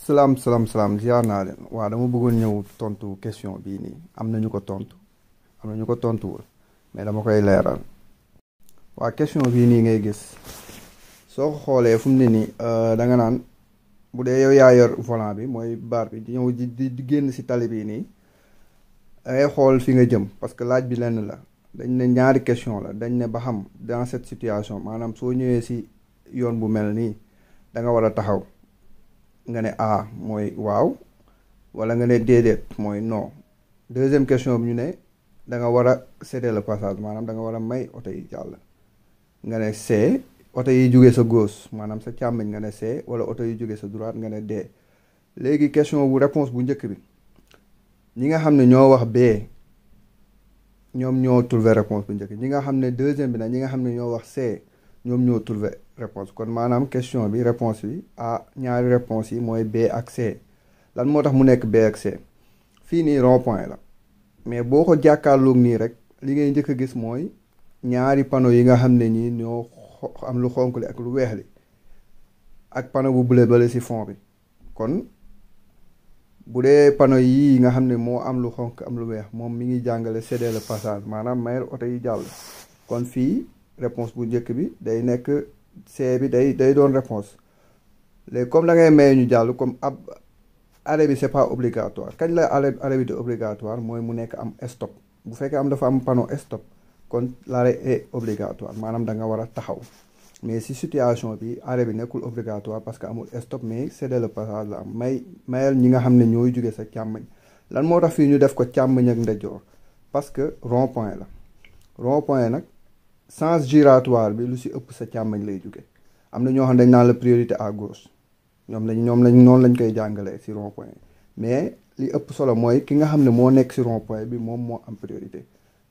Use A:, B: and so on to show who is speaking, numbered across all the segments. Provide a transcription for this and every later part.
A: salaam ziar naa leen. waaw dama bëggoon ñëw tontu question bii nii am na ñu ko tontu am na ñu ko tontuwul mais dama koy leeral. waa question bii nii ngay gis soo ko xoolee fu mu ne nii da nga naan bu dee yow yaa yor volant bi mooy baar bi di ñëw di génn si tali bii nii da ngay xool fi nga jëm parce que laaj bi lenn la dañ ne ñaari question la dañ ne ba xam dans cette situation maanaam soo ñëwee si yoon bu mel nii da nga war a taxaw. nga ne A mooy waaw wala nga ne déedéet mooy non. Deuxième question bi ñu ne da nga war a céder le passage maanaam da nga war a may oto yi jàll. nga ne C oto yi jóge sa gauche maanaam sa càmmoñ nga ne C wala oto yi jóge sa droite nga ne D. léegi question bu réponse bu njëkk bi ñi nga xam ne ñoo wax B ñoom ñoo trouvé réponse bu njëkk ñi nga xam ne deuxième bi nag ñi nga xam ne ñoo wax C ñoom ñoo trouvé réponse kon maanaam question bi réponse bi a ñaari réponse yi mooy B ak C. lan moo tax mu nekk B ak C fii nii rond point la mais boo ko jàkkaarloog nii rek li ngay njëkk a gis mooy ñaari panneau yi nga xam ne ñii ñoo am lu xonk li ak lu weex li ak panneau bu bleu bale ci fond bi. kon bu dee panneau yii nga xam ne moo am lu xonk am lu weex moom mi ngi jàngale céder le passage maanaam mayal oto yi jàll. kon fii réponse bu njëkk bi day nekk C bi day doon réponse léegi comme da ngay maye ñu jàll comme ab arrêt bi c'est pas obligatoire kañ la arrêt bi di obligatoire mooy mu nekk am stop bu fekkee am dafa am panneau stop kon l'arrêt est obligatoire maanaam da nga war a taxaw mais si situation bi arrêt bi nekkul obligatoire parce que amul stop mais céder le passage la am mayal ñi nga xam ne ñooy jóge sa càmmoñ. lan moo tax fii ñu def ko càmmoñ ak ndeyjoor parce que rond point la rond point nag sens giratoire bi lu si ëpp sa càmmoñ lay jóge am na ñoo xam ne dañ naan la priorité à gauche ñoom lañ noonu lañ koy jàngalee si rond point mais li ëpp solo mooy ki nga xam ne moo nekk si rond point bi moom moo am priorité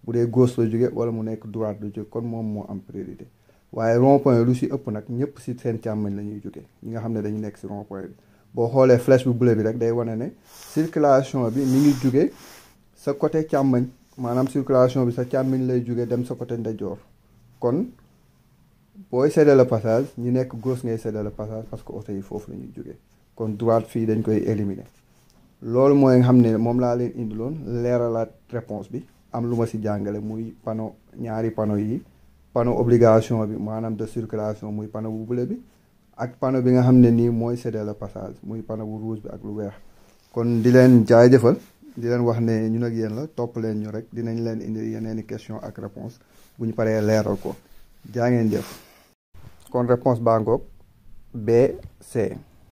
A: bu dee gauche la jóge wala mu nekk droite la jóge kon moom moo am priorité waaye rond point lu si ëpp nag ñëpp si seen càmmoñ la ñuy jóge ñi nga xam ne dañu nekk si rond point bi. boo xoolee flèche bu bleu bi rek day wane ne circulation bi mi ngi jóge sa côté càmmoñ maanaam circulation bi sa càmmoñ lay jóge dem sa côté ndeyjoor. kon booy céder le passage ñi nekk gauche ngay céder le passage parce que oto yi foofu la ñuy jógee kon droite fii dañ koy éliminer. loolu mooy nga xam ne moom laa leen indiloon leeralaat réponse bi am lu ma si jàngale muy panneau ñaari panneau yi panneau obligation bi maanaam de circulation muy panneau bu bleu bi ak panneau bi nga xam ne nii mooy céder le passage muy panneau bu rouge bi ak lu weex. kon di leen jaajëfal di leen wax ne ñun ak yéen la topp leen ñu rek dinañ leen indi yeneeni question ak réponse bu ñu paree leeral ko jaa ngeen jëf. kon réponse baa ngoog B C.